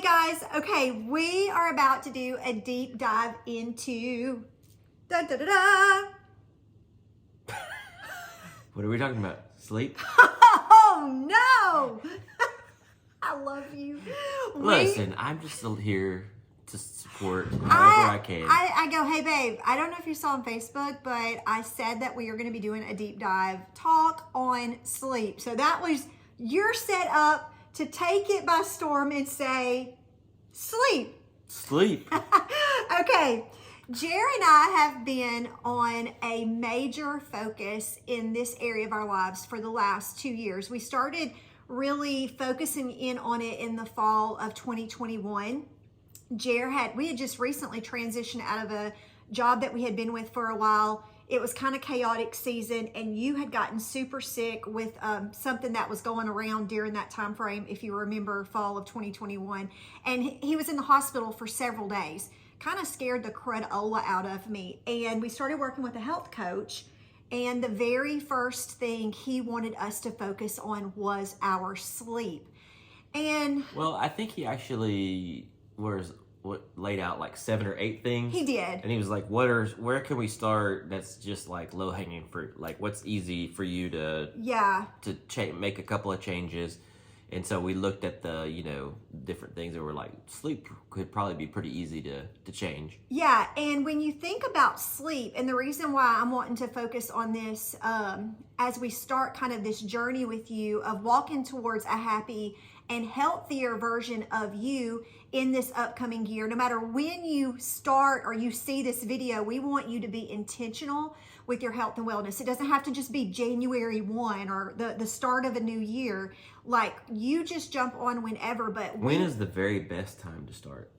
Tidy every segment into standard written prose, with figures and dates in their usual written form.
guys, okay, we are about to do a deep dive into da da da da. What are we talking about? Sleep? Oh no! I love you. Listen, I'm just still here to support however I can. I go, hey babe, I don't know if you saw on Facebook, but I said that we are going to be doing a deep dive talk on sleep. So that was your setup to take it by storm and say, sleep. Sleep. Okay, Jerry and I have been on a major focus in this area of our lives for the last 2 years. We started really focusing in on it in the fall of 2021. We had just recently transitioned out of a job that we had been with for a while. It was kind of chaotic season, and you had gotten super sick with something that was going around during that time frame, if you remember, fall of 2021. And he was in the hospital for several days. Kind of scared the cradola out of me. And we started working with a health coach, and the very first thing he wanted us to focus on was our sleep. And well, I think he actually laid out like 7 or 8 things. he did. And he was like, where can we start that's just like low hanging fruit? Like what's easy for you to make a couple of changes. And so we looked at the, different things that were like sleep could probably be pretty easy to change. Yeah, and when you think about sleep, and the reason why I'm wanting to focus on this as we start kind of this journey with you of walking towards a happy and healthier version of you in this upcoming year, no matter when you start or you see this video, we want you to be intentional with your health and wellness. It doesn't have to just be January 1 or the start of a new year. Like, you just jump on whenever, but when is the very best time to start?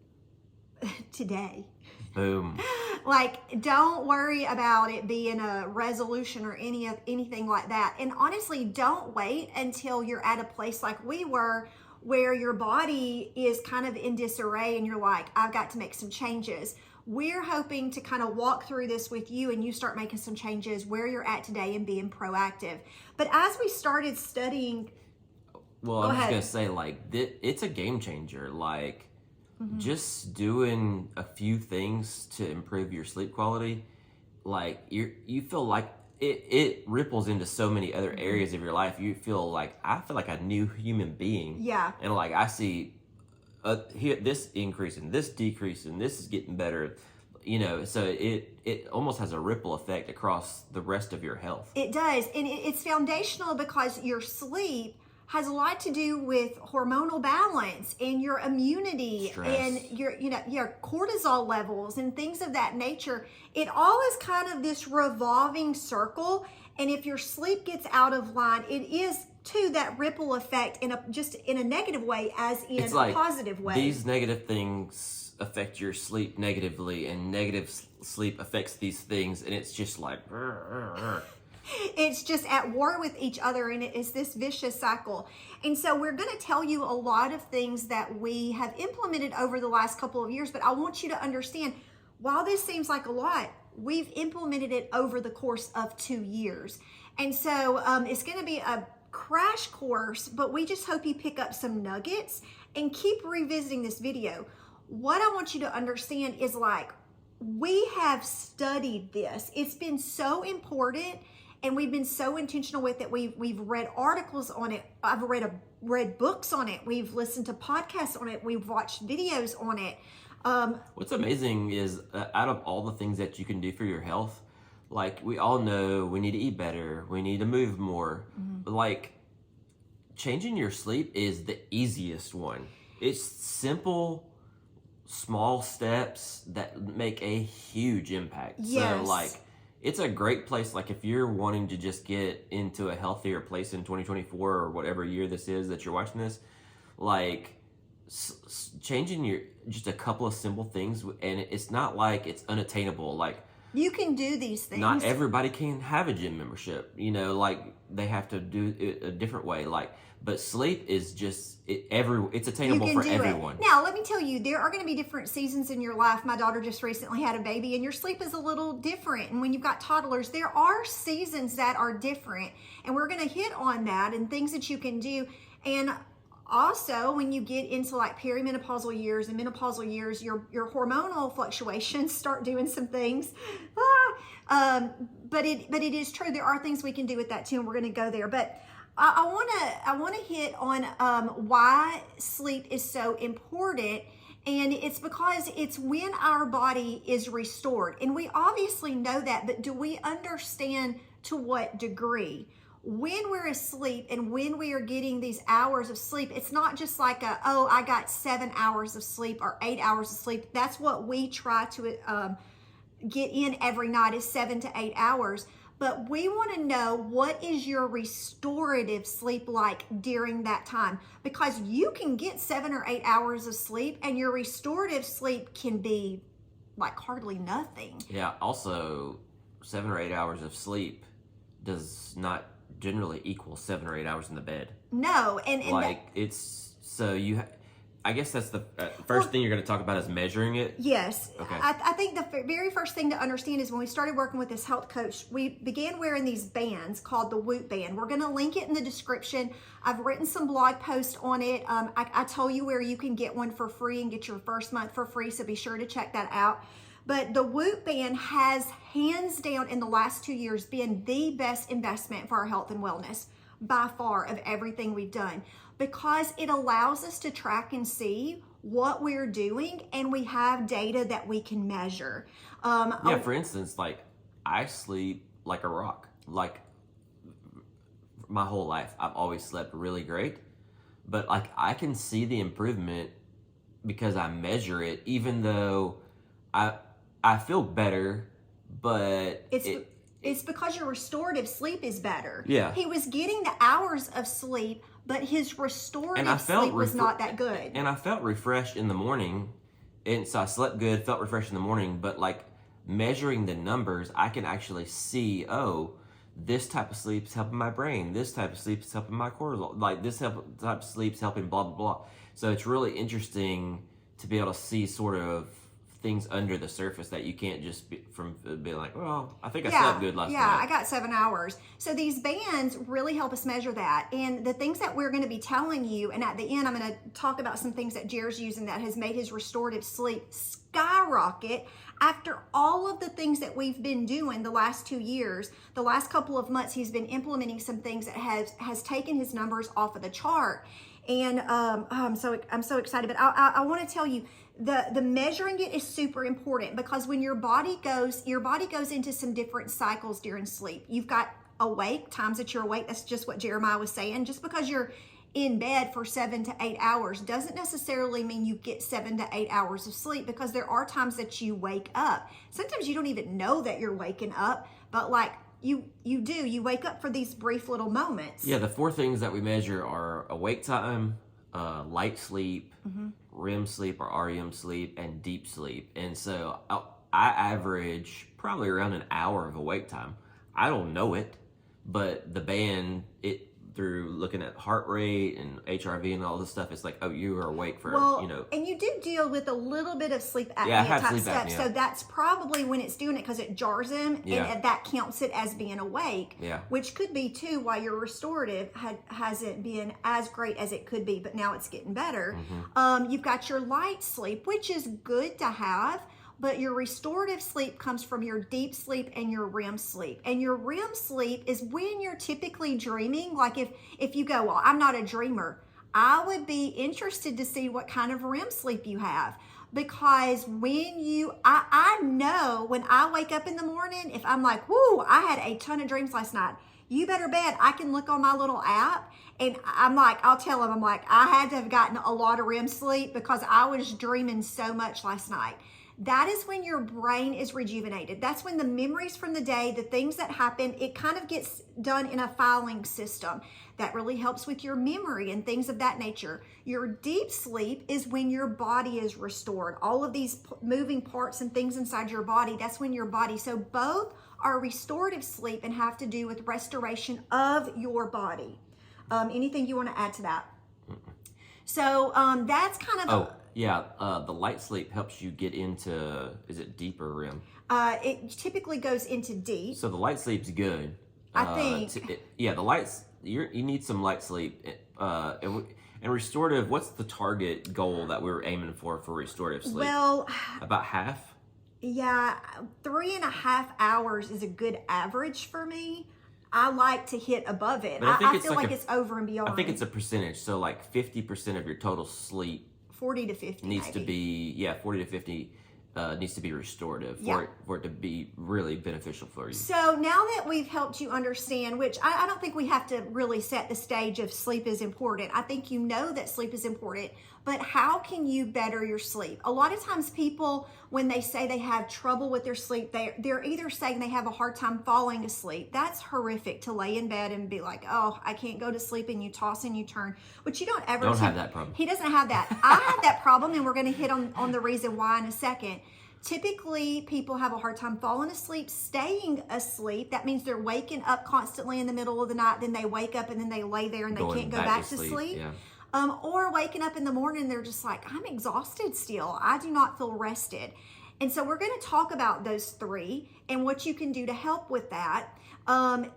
Today. Boom. Like, don't worry about it being a resolution or anything like that. And honestly, don't wait until you're at a place like we were, where your body is kind of in disarray and you're like, I've got to make some changes. We're hoping to kind of walk through this with you and you start making some changes where you're at today and being proactive. But as we started studying... Well, I'm just going to say, like, it's a game changer. Like, just doing a few things to improve your sleep quality, like, you feel like it ripples into so many other areas of your life. I feel like a new human being. Yeah. And, like, I see this increase and this decrease and this is getting better. So it almost has a ripple effect across the rest of your health. It does. And it's foundational because your sleep has a lot to do with hormonal balance and your immunity, stress, and your cortisol levels and things of that nature. It all is kind of this revolving circle. And if your sleep gets out of line, it is too that ripple effect in a negative way as in it's like a positive way. These negative things affect your sleep negatively, and negative sleep affects these things, and it's just like it's just at war with each other, and it's this vicious cycle. And so we're going to tell you a lot of things that we have implemented over the last couple of years, but I want you to understand, while this seems like a lot, we've implemented it over the course of 2 years. And so it's going to be a crash course, but we just hope you pick up some nuggets and keep revisiting this video. What I want you to understand is, like, we have studied this. It's been so important, and we've been so intentional with it. We've read articles on it. I've read books on it. We've listened to podcasts on it. We've watched videos on it. What's amazing is out of all the things that you can do for your health, like, we all know we need to eat better, we need to move more. But, like, changing your sleep is the easiest one. It's simple, small steps that make a huge impact. Yes. So, like, it's a great place. Like, if you're wanting to just get into a healthier place in 2024 or whatever year this is that you're watching this, like, changing just a couple of simple things, and it's not like it's unattainable. Like, you can do these things. Not everybody can have a gym membership, like, they have to do it a different way. Like, but sleep is just it's attainable for everyone. Now, let me tell you, there are going to be different seasons in your life. My daughter just recently had a baby, and your sleep is a little different. And when you've got toddlers, there are seasons that are different, and we're going to hit on that and things that you can do. And Also, when you get into like perimenopausal years and menopausal years, your hormonal fluctuations start doing some things. But it is true. There are things we can do with that too, and we're going to go there. But I want to hit on why sleep is so important. And it's because it's when our body is restored. And we obviously know that, but do we understand to what degree? When we're asleep and when we are getting these hours of sleep, it's not just like I got 7 hours of sleep or 8 hours of sleep. That's what we try to get in every night, is 7 to 8 hours. But we want to know, what is your restorative sleep like during that time? Because you can get 7 or 8 hours of sleep and your restorative sleep can be like hardly nothing. Yeah, also 7 or 8 hours of sleep does not generally equal 7 or 8 hours in the bed. No, and like it's so you. I guess that's the first thing you're going to talk about is measuring it. Yes. Okay. I think the very first thing to understand is when we started working with this health coach, we began wearing these bands called the Whoop band. We're going to link it in the description. I've written some blog posts on it. I told you where you can get one for free and get your first month for free, so be sure to check that out. But the Whoop band has hands down in the last 2 years been the best investment for our health and wellness by far of everything we've done, because it allows us to track and see what we're doing, and we have data that we can measure. Yeah, for instance, like I sleep like a rock. Like my whole life, I've always slept really great, but like I can see the improvement because I measure it, even though I feel better, but it's because your restorative sleep is better. Yeah. He was getting the hours of sleep, but his restorative sleep was not that good. And I felt refreshed in the morning, and so I slept good, felt refreshed in the morning, but like measuring the numbers, I can actually see, oh, this type of sleep is helping my brain, this type of sleep is helping my cortisol, like this type of sleep is helping blah, blah, blah. So it's really interesting to be able to see sort of things under the surface that you can't just be like, well, I think I slept good last night. Yeah, I got 7 hours. So these bands really help us measure that. And the things that we're going to be telling you, and at the end, I'm going to talk about some things that Jared's using that has made his restorative sleep skyrocket after all of the things that we've been doing the last 2 years. The last couple of months, he's been implementing some things that has taken his numbers off of the chart. And I'm so excited. But I want to tell you, the measuring it is super important, because when your body goes into some different cycles during sleep. You've got awake, times that you're awake. That's just what Jeremiah was saying. Just because you're in bed for 7 to 8 hours doesn't necessarily mean you get 7 to 8 hours of sleep, because there are times that you wake up. Sometimes you don't even know that you're waking up, but like you wake up for these brief little moments. Yeah, the 4 things that we measure are awake time, light sleep, REM sleep or REM sleep, and deep sleep. And so I average probably around an hour of awake time. I don't know it, but the band, through looking at heart rate and HRV and all this stuff, it's like, oh, you are awake for, And you do deal with a little bit of sleep apnea I have type sleep stuff. apnea. So that's probably when it's doing it, because it jars him, and that counts it as being awake, which could be too why your restorative hasn't been as great as it could be, but now it's getting better. You've got your light sleep, which is good to have. But your restorative sleep comes from your deep sleep and your REM sleep. And your REM sleep is when you're typically dreaming. Like if you go, well, I'm not a dreamer, I would be interested to see what kind of REM sleep you have. Because I know when I wake up in the morning, if I'm like, whoo, I had a ton of dreams last night, you better bet I can look on my little app, and I'll tell them, I had to have gotten a lot of REM sleep because I was dreaming so much last night. That is when your brain is rejuvenated. That's when the memories from the day, the things that happen, it kind of gets done in a filing system. That really helps with your memory and things of that nature. Your deep sleep is when your body is restored. All of these moving parts and things inside your body, that's when your body. So both are restorative sleep and have to do with restoration of your body. Anything you want to add to that? So that's kind of... the light sleep helps you get into, is it deep or REM? It typically goes into deep. So the light sleep's good. I think. The lights, you need some light sleep. And restorative, what's the target goal that we're aiming for restorative sleep? Well, about half? yeah, 3.5 hours is a good average for me. I like to hit above it. But I think I it's feel like like it's over and beyond. I think it's a percentage. So like 50% of your total sleep 40 to 50 needs maybe. to be 40 to 50 needs to be restorative Yeah. for it to be really beneficial for you. So now that we've helped you understand, which I don't think we have to really set the stage of sleep is important. I think you know that sleep is important, but how can you better your sleep? A lot of times people, when they say they have trouble with their sleep, they're either saying they have a hard time falling asleep. That's horrific to lay in bed and be like, oh, I can't go to sleep, and you toss and you turn, which you don't ever Don't have that problem. He doesn't have that. I have that problem, and we're going to hit on the reason why in a second. Typically, people have a hard time falling asleep, staying asleep. That means they're waking up constantly in the middle of the night. Then they wake up and then they lay there and they can't go back to sleep. Yeah. Or waking up in the morning, they're just like, I'm exhausted still. I do not feel rested. And so we're going to talk about those three and what you can do to help with that. And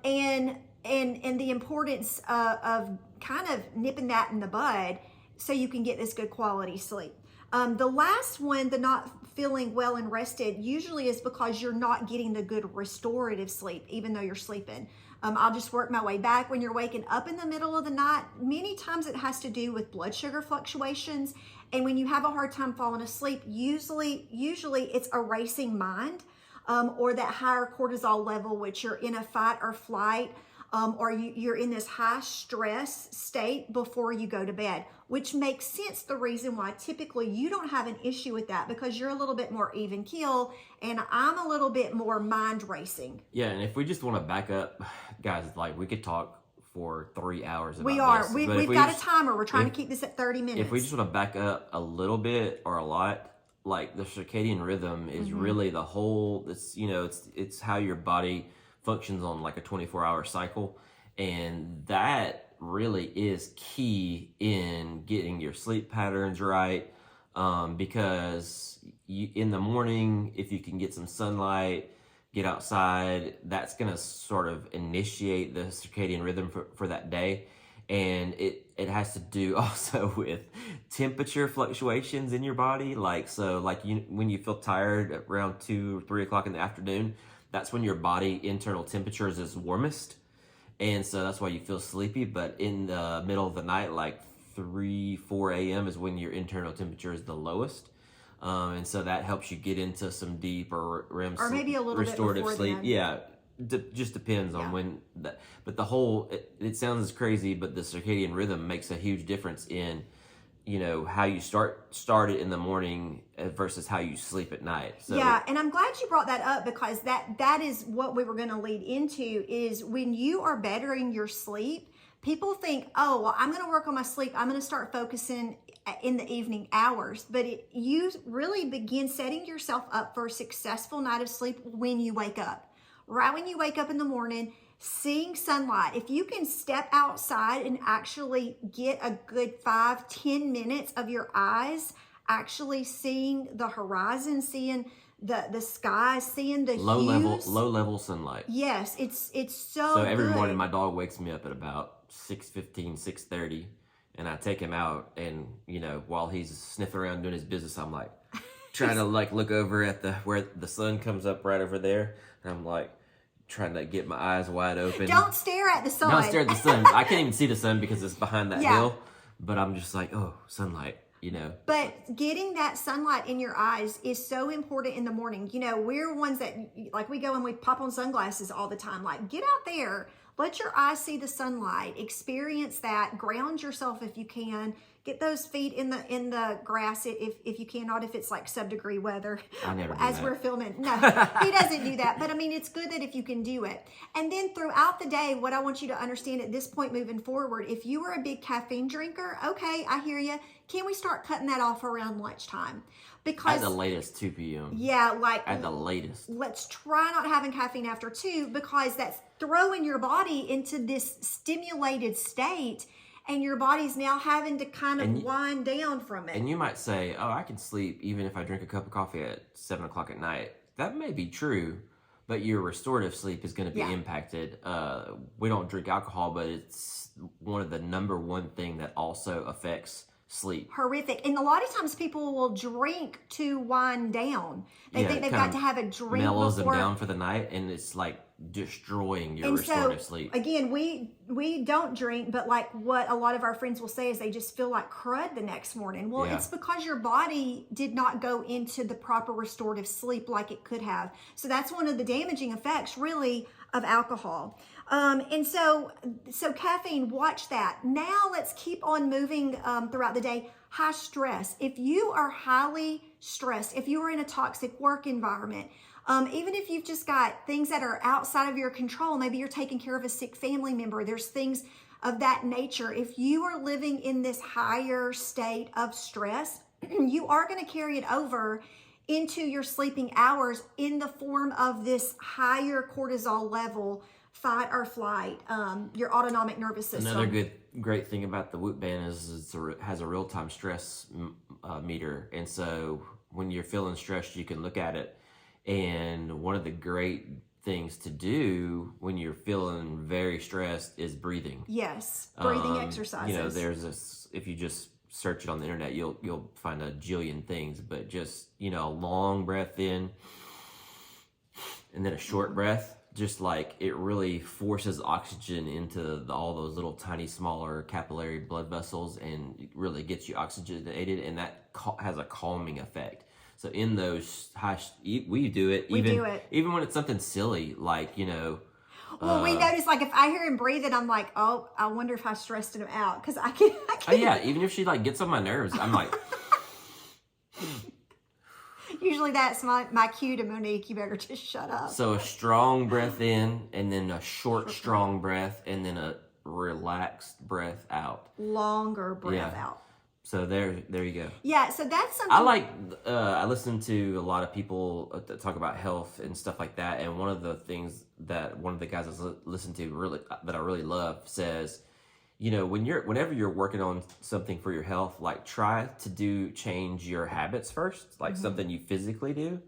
the importance of kind of nipping that in the bud so you can get this good quality sleep. The last one, the not feeling well and rested, usually is because you're not getting the good restorative sleep, even though you're sleeping. I'll just work my way back. When you're waking up in the middle of the night, many times it has to do with blood sugar fluctuations. And when you have a hard time falling asleep, usually it's a racing mind, or that higher cortisol level, which you're in a fight or flight, or you're in this high stress state before you go to bed, which makes sense. The reason why typically you don't have an issue with that, because you're a little bit more even keel and I'm a little bit more mind racing. Yeah, and if we just want to back up, guys, like we could talk for 3 hours about We are. this. We've got a timer. We're trying to keep this at 30 minutes. If we just want to back up a little bit or a lot, like the circadian rhythm is really the whole, it's how your body functions on like a 24-hour cycle, and that really is key in getting your sleep patterns right, because in the morning, if you can get some sunlight, get outside, that's going to sort of initiate the circadian rhythm for that day. And it has to do also with temperature fluctuations in your body. When you feel tired around 2 or 3 o'clock in the afternoon, that's when your body internal temperature is warmest. And so that's why you feel sleepy. But in the middle of the night, like 3, 4 a.m. is when your internal temperature is the lowest. And so that helps you get into some deep or REM or maybe a little restorative bit sleep. then. Yeah. Just depends on when that, but the whole, it sounds crazy, but the circadian rhythm makes a huge difference in, how you start it in the morning versus how you sleep at night. So yeah, and I'm glad you brought that up, because that is what we were going to lead into, is when you are bettering your sleep, people think, oh, well, I'm going to work on my sleep, I'm going to start focusing in the evening hours. But you really begin setting yourself up for a successful night of sleep when you wake up. Right when you wake up in the morning, seeing sunlight. If you can step outside and actually get a good 5-10 minutes of your eyes actually seeing the horizon, seeing the sky, seeing the low hues. level sunlight. Yes, it's so every good. morning my dog wakes me up at about 6:15, 6:30, and I take him out, and while he's sniffing around doing his business, I'm like trying to look over at where the sun comes up right over there, and I'm like trying to get my eyes wide open. Don't stare at the sun. Don't stare at the sun. I can't even see the sun because it's behind that hill. But I'm just like, oh, sunlight, But getting that sunlight in your eyes is so important in the morning. We're ones that, we go and we pop on sunglasses all the time. Get out there, let your eyes see the sunlight, experience that, ground yourself if you can. Get those feet in the grass if you can, not if it's like sub-degree weather. I never do as that. We're filming. No, he doesn't do that. But I mean, it's good that if you can do it. And then throughout the day, what I want you to understand at this point moving forward, if you were a big caffeine drinker, okay, I hear you. Can we start cutting that off around lunchtime? Because at the latest 2 p.m. Yeah, at the latest. Let's try not having caffeine after 2, because that's throwing your body into this stimulated state, and your body's now having to kind of wind down from it. And you might say, oh, I can sleep even if I drink a cup of coffee at 7 o'clock at night. That may be true, but your restorative sleep is going to be Yeah. impacted. We don't drink alcohol, but it's one of the number one thing that also affects sleep. Horrific. And a lot of times people will drink to wind down. They Yeah, think it they've kinda got to have a drink mellows before. them down for the night, and it's like destroying your And so, restorative sleep. again, we don't drink, but like what a lot of our friends will say is they just feel like crud the next morning. Well, Yeah. it's because your body did not go into the proper restorative sleep like it could have. So that's one of the damaging effects, really, of alcohol. And so caffeine, watch that. Now let's keep on moving throughout the day. High stress. If you are highly stressed, if you are in a toxic work environment, even if you've just got things that are outside of your control, maybe you're taking care of a sick family member, there's things of that nature. If you are living in this higher state of stress, you are going to carry it over into your sleeping hours in the form of this higher cortisol level, fight or flight, your autonomic nervous system. Another great thing about the Whoop band is it has a real-time stress meter, and so when you're feeling stressed, you can look at it. And one of the great things to do when you're feeling very stressed is breathing. Yes, breathing exercises. You know, there's this, if you just search it on the internet, you'll find a jillion things, but just, you know, a long breath in and then a short breath, just like it really forces oxygen into all those little tiny smaller capillary blood vessels and it really gets you oxygenated, and that has a calming effect. So in those we do it. Even when it's something silly, like, you know. Well, we notice, like, if I hear him breathing, I'm like, oh, I wonder if I stressed him out, because I can't. Oh yeah, even if she like gets on my nerves, I'm like. Usually that's my cue to Monique. You better just shut up. So a strong breath in, and then a short, strong breath, and then a relaxed breath out. Longer breath out. So there you go. Yeah, so that's something. I listen to a lot of people that talk about health and stuff like that, and one of the things that one of the guys I listen to that I really love says, you know, whenever you're working on something for your health, like try to change your habits first, like something you physically do,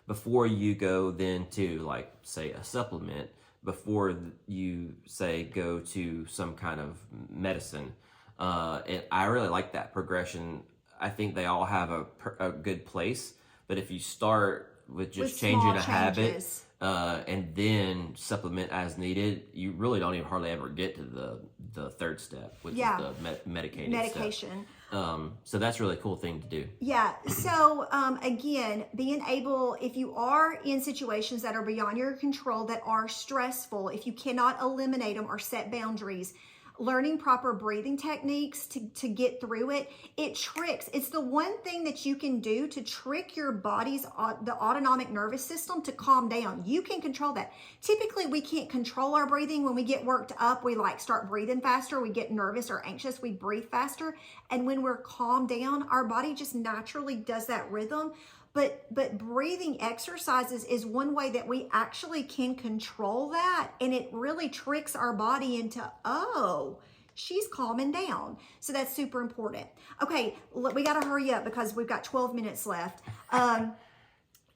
before you go then to, like, say, a supplement, before you say go to some kind of medicine. And I really like that progression. I think they all have a good place, but if you start with just changing a habit, and then supplement as needed, you really don't even hardly ever get to the third step, which is the medication. So that's a really cool thing to do. Yeah. So again, being able, if you are in situations that are beyond your control, that are stressful, if you cannot eliminate them or set boundaries, learning proper breathing techniques to get through it. It's the one thing that you can do to trick your body's, the autonomic nervous system, to calm down. You can control that. Typically, we can't control our breathing. When we get worked up, we like start breathing faster. We get nervous or anxious, we breathe faster. And when we're calmed down, our body just naturally does that rhythm. But breathing exercises is one way that we actually can control that. And it really tricks our body into, oh, she's calming down. So that's super important. Okay, we got to hurry up because we've got 12 minutes left.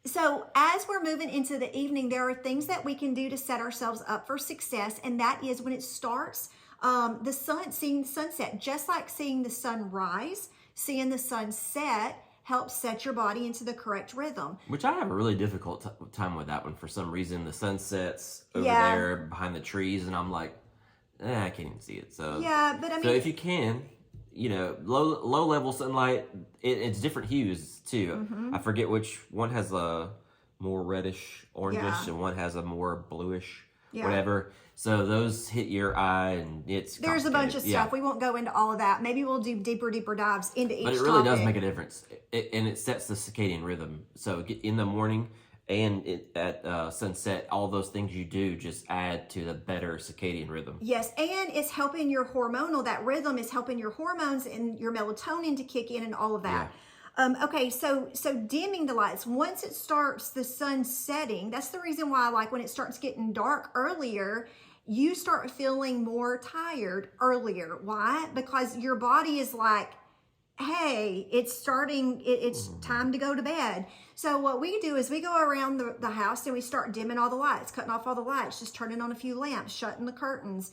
So as we're moving into the evening, there are things that we can do to set ourselves up for success. And that is when it starts, seeing the sunset, just like seeing the sun rise, seeing the sun set, helps set your body into the correct rhythm. Which I have a really difficult time with that one for some reason. The sun sets over there behind the trees, and I'm like, I can't even see it. So yeah, but I mean, so if you can, you know, low level sunlight, it's different hues too. Mm-hmm. I forget which one has a more reddish, orangish, and one has a more bluish, whatever. So those hit your eye, and there's a bunch of stuff. Yeah. We won't go into all of that. Maybe we'll do deeper dives into each topic. But it really does make a difference, and it sets the circadian rhythm. So in the morning and at sunset, all those things you do just add to the better circadian rhythm. Yes, and it's helping your hormonal, that rhythm is helping your hormones and your melatonin to kick in and all of that. Yeah. Okay, so dimming the lights. Once it starts the sun setting, that's the reason why, like, when it starts getting dark earlier, you start feeling more tired earlier. Why? Because your body is like, hey, it's starting, it's time to go to bed. So what we do is we go around the house and we start dimming all the lights, cutting off all the lights, just turning on a few lamps, shutting the curtains,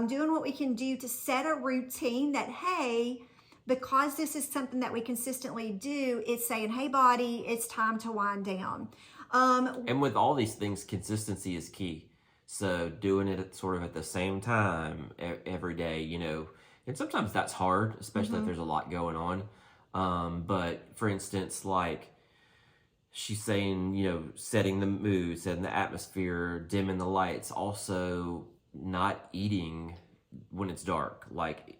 doing what we can do to set a routine that, hey, because this is something that we consistently do, it's saying, hey, body, it's time to wind down. And with all these things, consistency is key. So doing it sort of at the same time every day, you know, and sometimes that's hard, especially if there's a lot going on. But for instance, like she's saying, you know, setting the mood, setting the atmosphere, dimming the lights, also not eating when it's dark. Like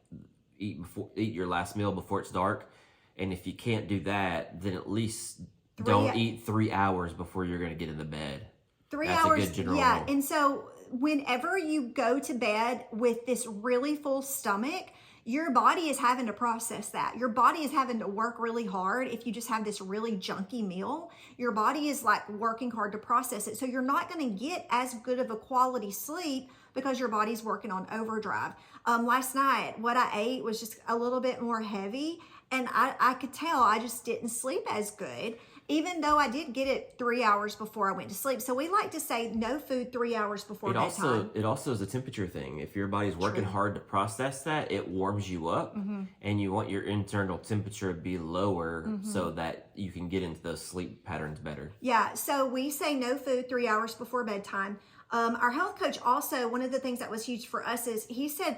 eat your last meal before it's dark. And if you can't do that, then at least don't eat 3 hours before you're going to get in the bed. 3 That's hours, a good general yeah. rule. And so whenever you go to bed with this really full stomach, your body is having to process that. Your body is having to work really hard. If you just have this really junky meal, your body is like working hard to process it. So you're not going to get as good of a quality sleep because your body's working on overdrive. Last night, what I ate was just a little bit more heavy, and I could tell I just didn't sleep as good, even though I did get it 3 hours before I went to sleep. So we like to say no food 3 hours before bedtime. It also is a temperature thing. If your body's working hard to process that, it warms you up, and you want your internal temperature to be lower so that you can get into those sleep patterns better. Yeah, so we say no food 3 hours before bedtime. Our health coach also, one of the things that was huge for us is he said,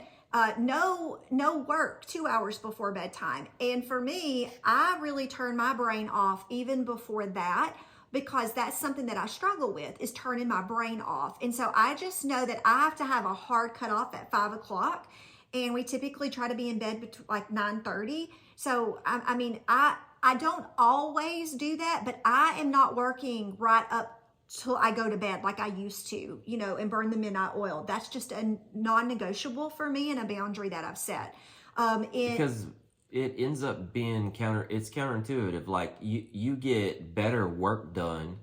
no work 2 hours before bedtime. And for me, I really turn my brain off even before that, because that's something that I struggle with, is turning my brain off. And so I just know that I have to have a hard cutoff at 5 o'clock. And we typically try to be in bed between like 9:30. So, I mean, I don't always do that, but I am not working right up till I go to bed like I used to, you know, and burn the midnight oil. That's just a non-negotiable for me and a boundary that I've set. Because it ends up being counterintuitive. Like you get better work done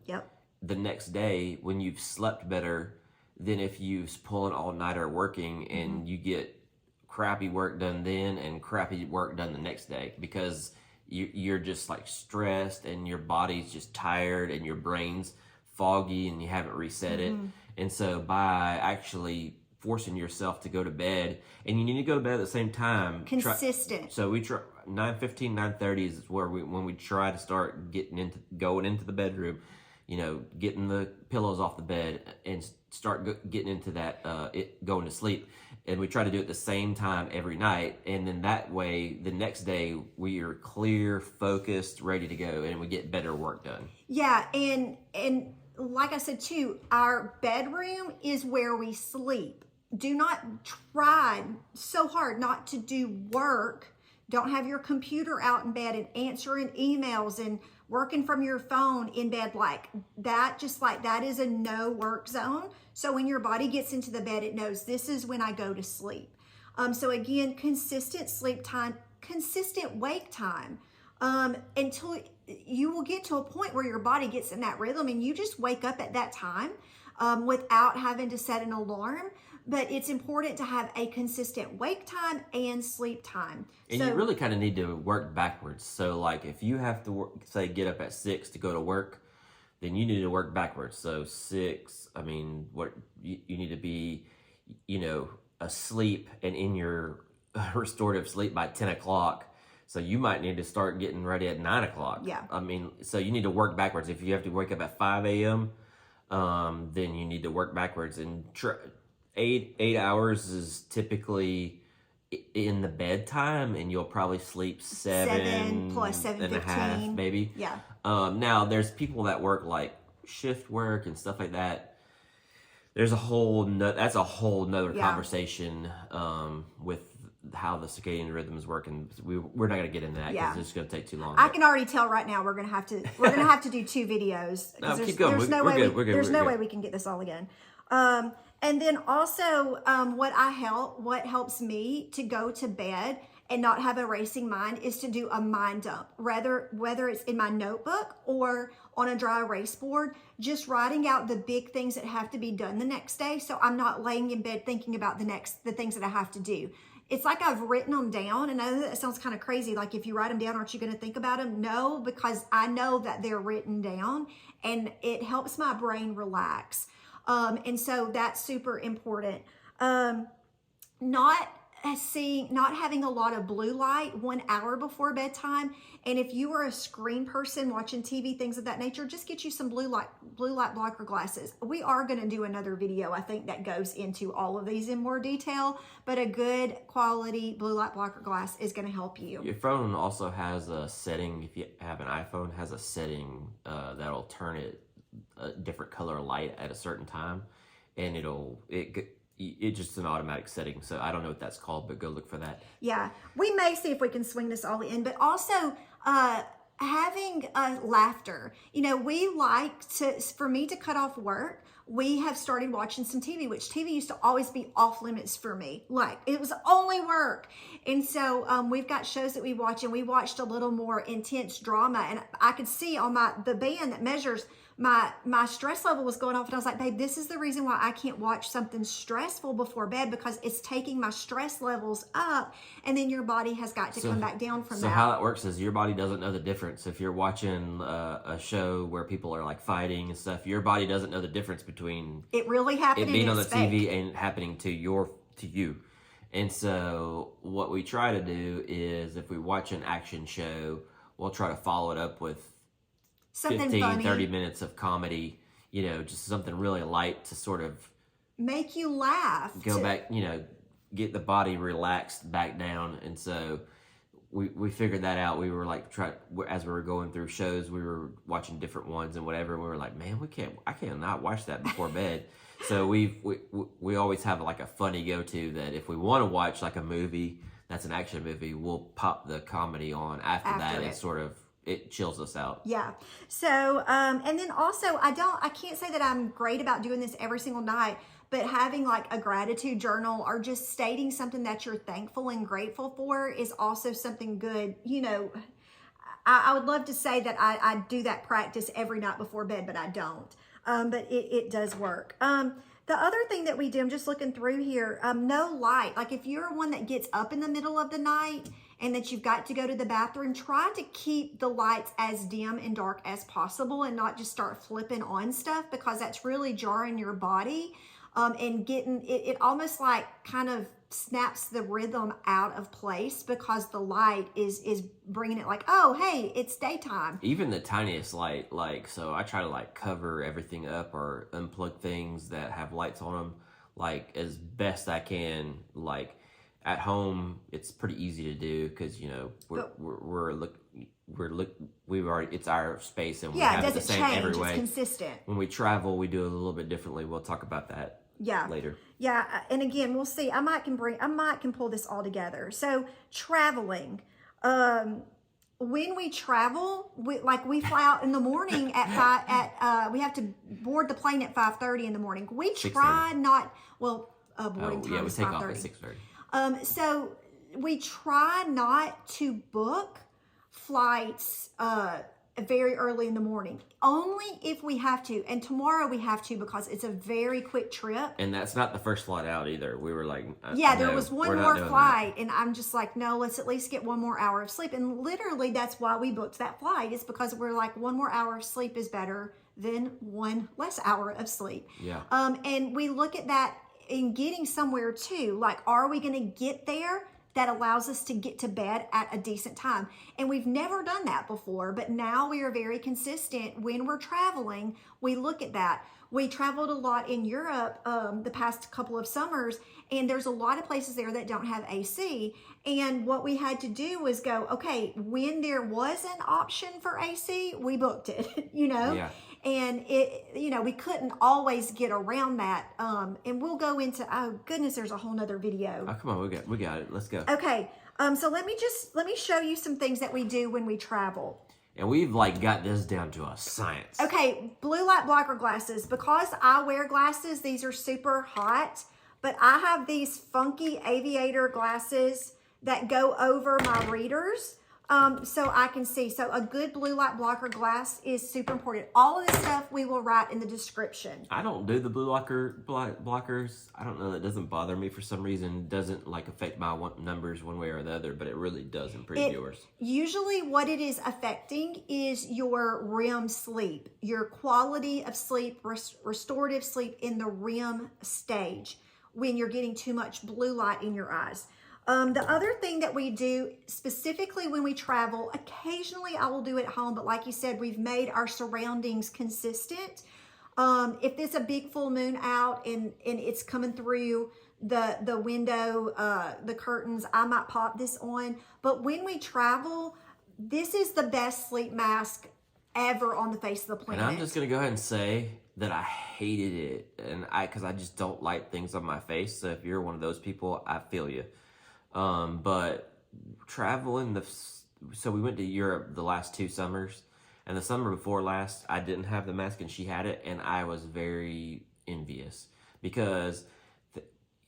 the next day when you've slept better than if you pull an all-nighter working and you get crappy work done then and crappy work done the next day, because you're just like stressed and your body's just tired and your brain's foggy and you haven't reset it. And so by actually forcing yourself to go to bed, and you need to go to bed at the same time, consistent. So we try 9:15, 9:30 is where when we try to start going into the bedroom, you know, getting the pillows off the bed and start getting into that going to sleep. And we try to do it at the same time every night, and then that way the next day we are clear, focused, ready to go, and we get better work done. Yeah, and like I said too, our bedroom is where we sleep. Do not try so hard not to do work. Don't have your computer out in bed and answering emails and working from your phone in bed like that. Just like that is a no work zone. So when your body gets into the bed, it knows this is when I go to sleep. So again, consistent sleep time, consistent wake time, until you will get to a point where your body gets in that rhythm and you just wake up at that time without having to set an alarm. But it's important to have a consistent wake time and sleep time. And you really kind of need to work backwards. So like if you have to say get up at 6 to go to work, then you need to work backwards. So 6, I mean, what you need to be, you know, asleep and in your restorative sleep by 10 o'clock. So you might need to start getting ready at 9 o'clock. Yeah. I mean, so you need to work backwards. If you have to wake up at 5 a.m., then you need to work backwards. And 8 hours is typically in the bedtime, and you'll probably sleep 7 plus 7:15, and a half, maybe. Yeah. Now, there's people that work like shift work and stuff like that. There's that's a whole nother conversation with how the circadian rhythms work, and we're not going to get into that because it's going to take too long. I can already tell right now we're going to have to do 2 videos. No, keep going. There's no way we can get this all again. And then also, what helps me to go to bed and not have a racing mind is to do a mind dump, whether it's in my notebook or on a dry erase board, just writing out the big things that have to be done the next day. So I'm not laying in bed thinking about the things that I have to do. it's like I've written them down, and I know that sounds kind of crazy. Like, if you write them down, aren't you going to think about them? No, because I know that they're written down, and it helps my brain relax. And so that's super important. Not having a lot of blue light 1 hour before bedtime. And if you are a screen person watching TV, things of that nature, just get you some blue light blocker glasses. We are going to do another video, I think, that goes into all of these in more detail, but a good quality blue light blocker glass is going to help you. Your phone also has a setting, if you have an iPhone, has a setting that'll turn it a different color light at a certain time, and it's just an automatic setting. So I don't know what that's called, but go look for that. Yeah, we may see if we can swing this all in, but also having laughter. You know, we like to, for me to cut off work, we have started watching some TV, which TV used to always be off limits for me. Like, it was only work. And so we've got shows that we watch, and we watched a little more intense drama, and I could see on the band that measures my stress level was going off, and I was like, babe, this is the reason why I can't watch something stressful before bed, because it's taking my stress levels up, and then your body has got to come back down from that. So how that works is your body doesn't know the difference. If you're watching a show where people are like fighting and stuff, your body doesn't know the difference between it really happening, it being on the fake. TV and happening to you. And so what we try to do is, if we watch an action show, we'll try to follow it up with something 15, funny. 30 minutes of comedy, you know, just something really light to sort of make you laugh. Go back, you know, get the body relaxed back down. And so we figured that out. We were like, as we were going through shows, we were watching different ones and whatever. And we were like, man, I cannot watch that before bed. So we always have like a funny go-to that if we want to watch like a movie that's an action movie, we'll pop the comedy on after that. It's sort of, it chills us out. Yeah. So, and then also I can't say that I'm great about doing this every single night, but having like a gratitude journal or just stating something that you're thankful and grateful for is also something good. You know, I would love to say that I do that practice every night before bed, but I don't. But it does work. The other thing that we do, I'm just looking through here, no light. Like, if you're one that gets up in the middle of the night and that you've got to go to the bathroom, try to keep the lights as dim and dark as possible and not just start flipping on stuff, because that's really jarring your body and getting it almost like kind of snaps the rhythm out of place, because the light is bringing it like, oh, hey, it's daytime. Even the tiniest light, like, so I try to like cover everything up or unplug things that have lights on them, like, as best I can. Like, at home, it's pretty easy to do because, you know, it's our space, and we have it the same every way. It's consistent. When we travel, we do it a little bit differently. We'll talk about that later. Yeah, and again, we'll see. I might can pull this all together. So traveling, when we travel, we fly out in the morning at we have to board the plane at 5:30 in the morning. We try not boarding time is 5:30. We take off at 6:30. So we try not to book flights very early in the morning, only if we have to. And tomorrow we have to, because it's a very quick trip. And that's not the first flight out either. We were like, there was one more flight, and I'm just like, no, let's at least get 1 more hour of sleep. And literally, that's why we booked that flight. It's because we're like, 1 more hour of sleep is better than 1 less hour of sleep. Yeah. And we look at that in getting somewhere too. Like, are we going to get there that allows us to get to bed at a decent time? And we've never done that before, but now we are very consistent. When we're traveling, we look at that. We traveled a lot in Europe the past couple of summers, and there's a lot of places there that don't have AC. And what we had to do was go, okay, when there was an option for AC, we booked it, you know? Yeah. And we couldn't always get around that. And we'll go into, oh goodness, there's a whole nother video. Oh, come on, we got it. Let's go. Okay. So let me show you some things that we do when we travel. And we've like got this down to a science. Okay, blue light blocker glasses. Because I wear glasses, these are super hot, but I have these funky aviator glasses that go over my readers. so I can see. So a good blue light blocker glass is super important. All of this stuff we will write in the description. I don't do the blue blockers. I don't know. That doesn't bother me for some reason. Doesn't like affect my numbers one way or the other, but it really does improve yours. Usually what it is affecting is your REM sleep, your quality of sleep, restorative sleep in the REM stage when you're getting too much blue light in your eyes. The other thing that we do specifically when we travel, occasionally I will do it at home, but like you said, we've made our surroundings consistent. If there's a big full moon out and it's coming through the window, the curtains, I might pop this on. But when we travel, this is the best sleep mask ever on the face of the planet. And I'm just going to go ahead and say that I hated it, and because I just don't like things on my face. So if you're one of those people, I feel you. But traveling so we went to Europe the last 2 summers, and the summer before last, I didn't have the mask and she had it, and I was very envious because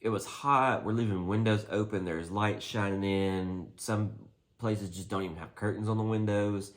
it was hot. We're leaving windows open. There's light shining in. Some places just don't even have curtains on the windows.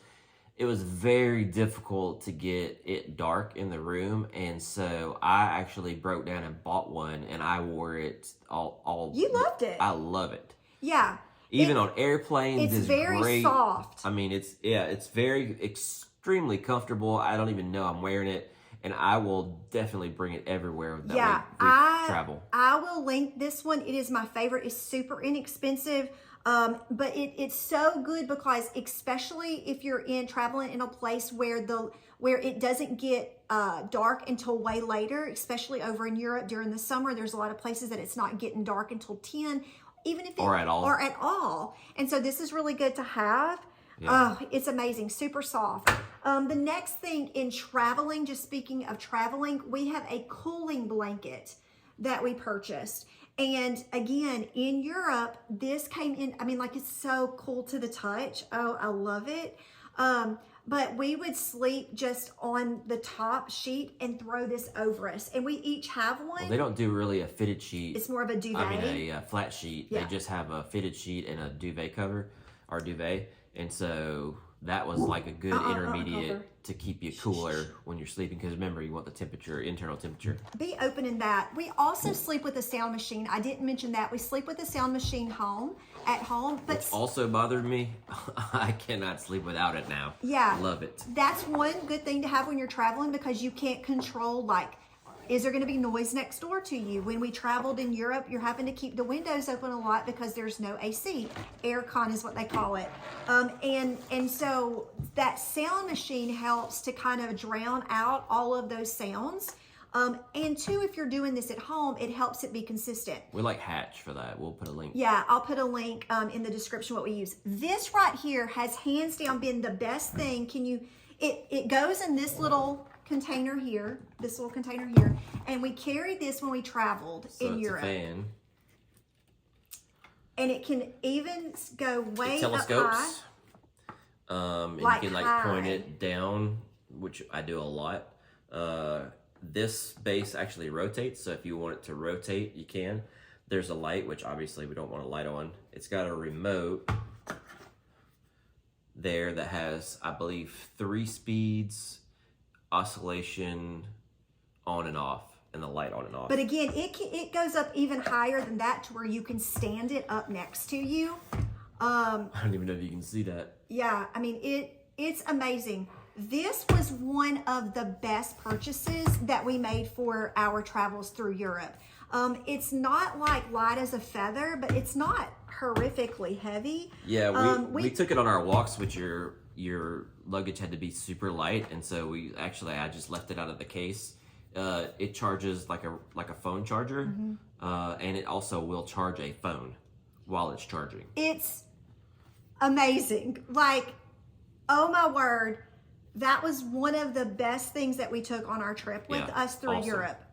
It was very difficult to get it dark in the room, and so I actually broke down and bought one, and I wore it all. You loved it. I love it. Yeah. Even on airplanes, it's very great. Soft. I mean, it's very extremely comfortable. I don't even know I'm wearing it, and I will definitely bring it everywhere that we travel. I will link this one. It is my favorite. It's super inexpensive. But it's so good because especially if you're traveling in a place where it doesn't get dark until way later, especially over in Europe during the summer, there's a lot of places that it's not getting dark until 10, even if or at all. And so this is really good to have. Yeah. Oh, it's amazing, super soft. The next thing in traveling, just speaking of traveling, we have a cooling blanket that we purchased. And again, in Europe, this came in, I mean, like, it's so cool to the touch. Oh, I love it. But we would sleep just on the top sheet and throw this over us. And we each have one. Well, they don't do really a fitted sheet. It's more of a duvet. I mean, a flat sheet. Yeah. They just have a fitted sheet and a duvet cover, or duvet. And so that was like a good intermediate to keep you cooler when you're sleeping, because remember, you want the temperature, internal temperature. Be open in that. We also sleep with a sound machine. I didn't mention that. We sleep with a sound machine at home. But which also bothered me. I cannot sleep without it now. Yeah. Love it. That's one good thing to have when you're traveling, because you can't control, like, is there going to be noise next door to you? When we traveled in Europe, you're having to keep the windows open a lot because there's no AC. Aircon is what they call it. And so that sound machine helps to kind of drown out all of those sounds. And two, if you're doing this at home, it helps it be consistent. We like Hatch for that. We'll put a link. Yeah, I'll put a link in the description what we use. This right here has hands down been the best thing. It goes in this little container here, and we carried this when we traveled in Europe. A fan. And it can even go way up high. And you can point it down, which I do a lot. This base actually rotates, so if you want it to rotate, you can. There's a light, which obviously we don't want a light on. It's got a remote there that has, I believe, 3 speeds, oscillation on and off, and the light on and off. But again, it goes up even higher than that to where you can stand it up next to you. I don't even know if you can see that. Yeah, I mean, it's amazing. This was one of the best purchases that we made for our travels through Europe. It's not like light as a feather, but it's not horrifically heavy. Yeah, we took it on our walks, which your luggage had to be super light, and so I just left it out of the case. It charges like a phone charger, and it also will charge a phone while it's charging. It's amazing. Like, oh my word, that was one of the best things that we took on our trip with us through Europe.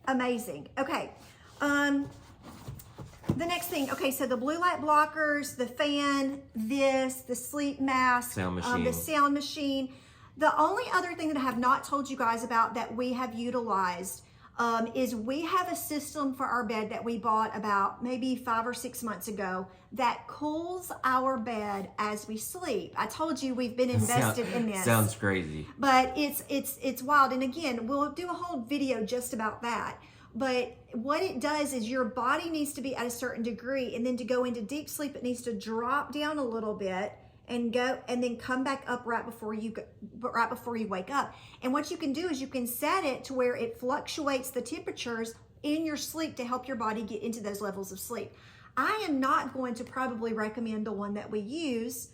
Amazing. Okay. The next thing, okay, so the blue light blockers, the fan, the sleep mask, the sound machine. The only other thing that I have not told you guys about that we have utilized is we have a system for our bed that we bought about maybe 5 or 6 months ago that cools our bed as we sleep. I told you we've been invested in this. Sounds crazy. But it's wild. And again, we'll do a whole video just about that. But what it does is your body needs to be at a certain degree, and then to go into deep sleep, it needs to drop down a little bit and go, and then come back up right before you wake up. And what you can do is you can set it to where it fluctuates the temperatures in your sleep to help your body get into those levels of sleep. I am not going to probably recommend the one that we use.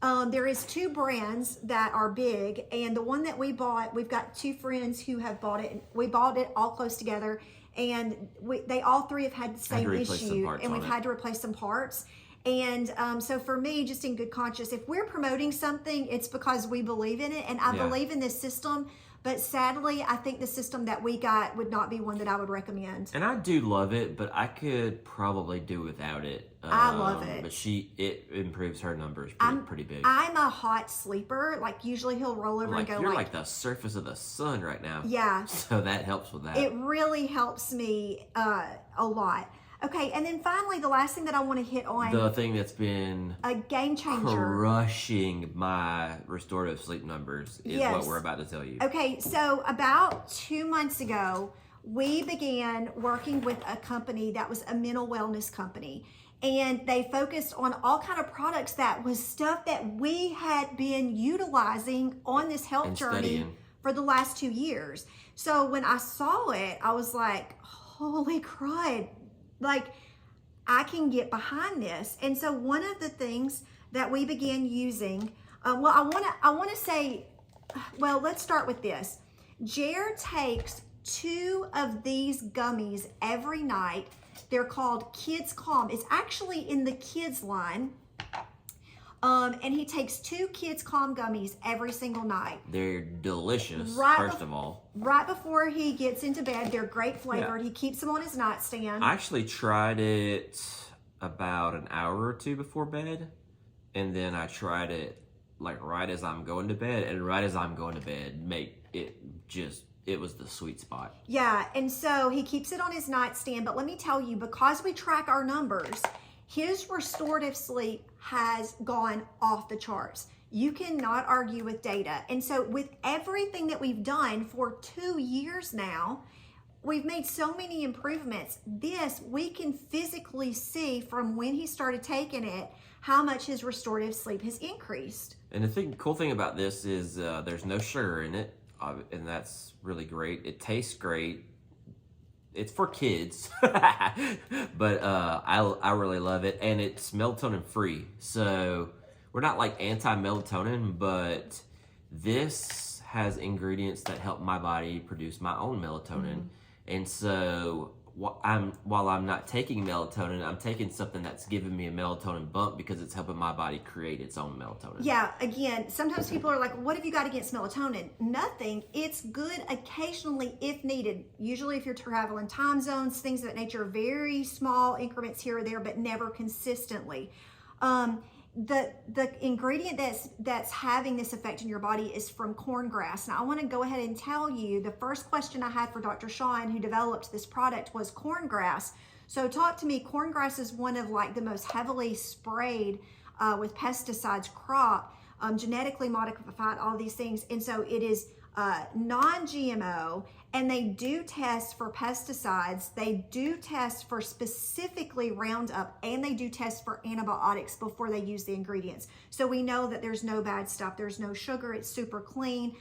There is 2 brands that are big, and the one that we bought, we've got 2 friends who have bought it. We bought it all close together, and they all 3 have had the same issue, and we've had to replace some parts. And so for me, just in good conscience, if we're promoting something, it's because we believe in it, and I believe in this system. But sadly, I think the system that we got would not be one that I would recommend. And I do love it, but I could probably do without it. I love it. But it improves her numbers pretty big. I'm a hot sleeper. Like, usually he'll roll over and go you're like the surface of the sun right now. Yeah. So that helps with that. It really helps me a lot. Okay, and then finally, the last thing that I want to hit on. The thing that's been a game changer. Crushing my restorative sleep numbers is what we're about to tell you. Okay, so about 2 months ago, we began working with a company that was a mental wellness company. And they focused on all kind of products that was stuff that we had been utilizing on this health journey for the last 2 years. So when I saw it, I was like, holy crud. Like, I can get behind this. And so one of the things that we began using, I want to say, well, let's start with this. Jer takes 2 of these gummies every night. They're called Kids Calm. It's actually in the kids line. And he takes 2 Kids Calm gummies every single night. They're delicious, first of all. Right before he gets into bed, they're great flavored. Yeah. He keeps them on his nightstand. I actually tried it about an hour or 2 before bed. And then I tried it like right as I'm going to bed. And right as I'm going to bed, it was the sweet spot. Yeah, and so he keeps it on his nightstand. But let me tell you, because we track our numbers, his restorative sleep has gone off the charts. You cannot argue with data. And so with everything that we've done for 2 years now, we've made so many improvements. This, we can physically see from when he started taking it, how much his restorative sleep has increased. And the cool thing about this is there's no sugar in it, and that's really great. It tastes great. It's for kids, but I really love it, and it's melatonin free. So we're not like anti-melatonin, but this has ingredients that help my body produce my own melatonin. And so while I'm not taking melatonin, I'm taking something that's giving me a melatonin bump because it's helping my body create its own melatonin. Yeah, again, sometimes people are like, what have you got against melatonin? Nothing. It's good occasionally if needed. Usually if you're traveling time zones, things of that nature, very small increments here or there, but never consistently. The ingredient that's having this effect in your body is from corngrass. Now, I want to go ahead and tell you, the first question I had for Dr. Sean, who developed this product, was corngrass. So talk to me. Corngrass is one of like the most heavily sprayed with pesticides crop, genetically modified, all these things. And so it is non-GMO, and they do test for pesticides. They do test for specifically Roundup, and they do test for antibiotics before they use the ingredients. So we know that there's no bad stuff. There's no sugar. It's super clean.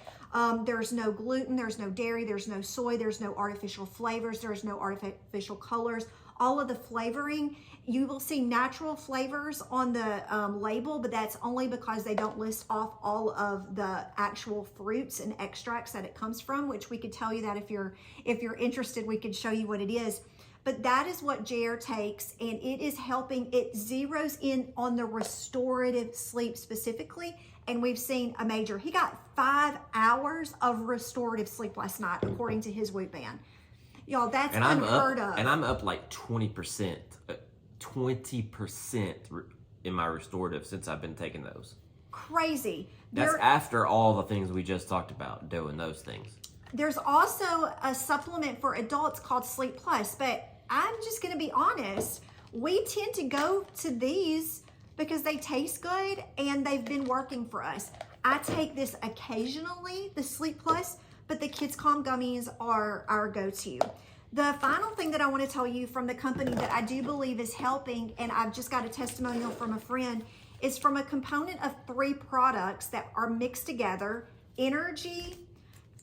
There's no gluten. There's no dairy. There's no soy. There's no artificial flavors. There's no artificial colors. All of the flavoring, you will see natural flavors on the label, but that's only because they don't list off all of the actual fruits and extracts that it comes from, which we could tell you that if you're interested, we could show you what it is. But that is what Jer takes, and it is helping. It zeroes in on the restorative sleep specifically, and we've seen a major. He got 5 hours of restorative sleep last night, according to his Whoop band. Y'all, that's unheard of. And I'm up like 20%. 20% in my restorative since I've been taking those. Crazy. That's after all the things we just talked about, doing those things. There's also a supplement for adults called Sleep Plus, but I'm just going to be honest. We tend to go to these because they taste good and they've been working for us. I take this occasionally, the Sleep Plus, but the Kids Calm gummies are our go-to. The final thing that I want to tell you from the company that I do believe is helping, and I've just got a testimonial from a friend, is from a component of 3 products that are mixed together: Energy,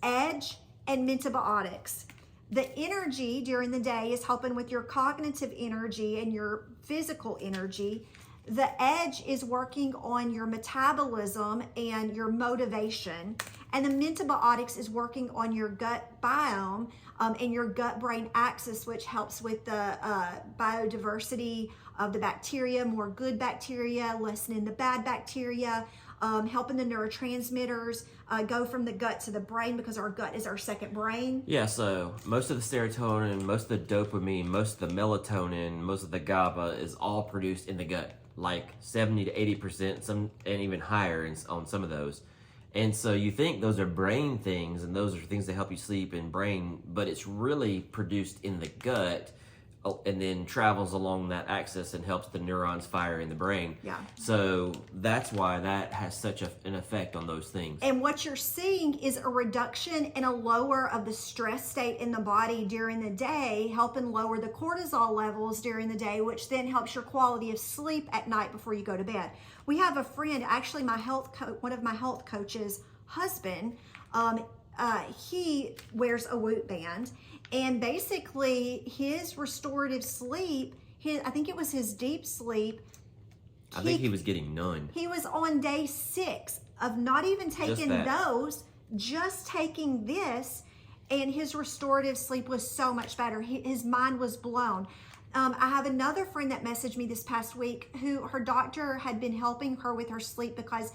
Edge, and Mentabiotics. The Energy during the day is helping with your cognitive energy and your physical energy. The Edge is working on your metabolism and your motivation. And the Mentabiotics is working on your gut biome and your gut-brain axis, which helps with the biodiversity of the bacteria, more good bacteria, lessening the bad bacteria, helping the neurotransmitters go from the gut to the brain, because our gut is our second brain. Yeah, so most of the serotonin, most of the dopamine, most of the melatonin, most of the GABA is all produced in the gut, like 70 to 80%, some and even higher on some of those. And so you think those are brain things and those are things that help you sleep and brain, but it's really produced in the gut and then travels along that axis and helps the neurons fire in the brain. Yeah. So that's why that has such an effect on those things. And what you're seeing is a reduction and a lower of the stress state in the body during the day, helping lower the cortisol levels during the day, which then helps your quality of sleep at night before you go to bed. We have a friend, actually one of my health coaches' husband, he wears a Whoop band, and basically his restorative sleep, I think it was his deep sleep. I think he was getting none. He was on day 6 of not even taking those, just taking this, and his restorative sleep was so much better. His mind was blown. I have another friend that messaged me this past week who her doctor had been helping her with her sleep because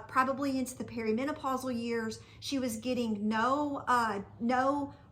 probably into the perimenopausal years, she was getting no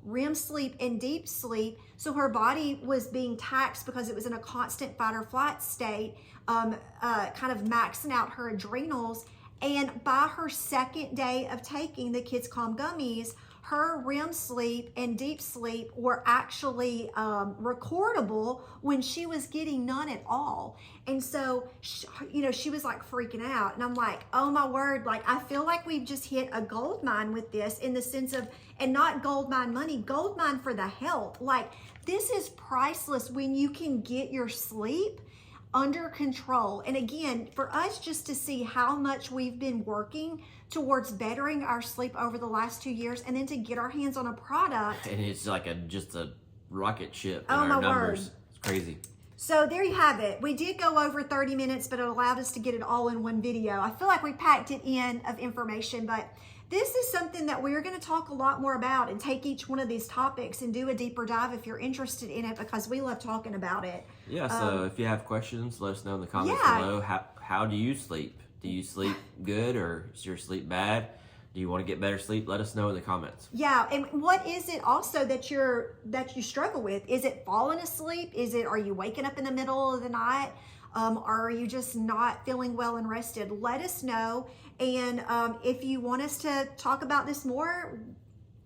REM sleep and deep sleep. So her body was being taxed because it was in a constant fight or flight state, kind of maxing out her adrenals. And by her second day of taking the Kids Calm gummies, her REM sleep and deep sleep were actually recordable when she was getting none at all. And so, she was like freaking out. And I'm like, oh my word, like I feel like we've just hit a gold mine with this, in the sense of, and not gold mine money, gold mine for the health. Like, this is priceless when you can get your sleep under control. And again, for us just to see how much we've been working towards bettering our sleep over the last 2 years, and then to get our hands on a product. And it's like just a rocket ship in Oh, our my numbers. word. It's crazy. So there you have it. We did go over 30 minutes, but it allowed us to get it all in one video. I feel like we packed it in of information, but this is something that we're going to talk a lot more about, and take each one of these topics and do a deeper dive if you're interested in it, because we love talking about it. Yeah, so if you have questions, let us know in the comments below. How do you sleep? Do you sleep good, or is your sleep bad? Do you want to get better sleep? Let us know in the comments. Yeah, and what is it also that you struggle with? Is it falling asleep? Are you waking up in the middle of the night? Are you just not feeling well and rested? Let us know. And if you want us to talk about this more,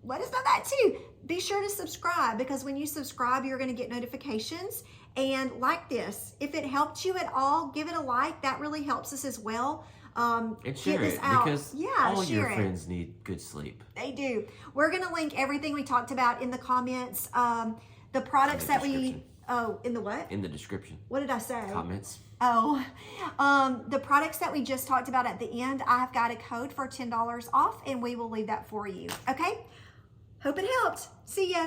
let us know that too. Be sure to subscribe, because when you subscribe, you're going to get notifications. And like this, if it helped you at all, give it a like. That really helps us as well. And share it, because all your friends need good sleep. They do. We're going to link everything we talked about in the comments. The products that we... Oh, in the what? In the description. What did I say? Comments. Oh, the products that we just talked about at the end, I have got a code for $10 off, and we will leave that for you. Okay? Hope it helped. See ya.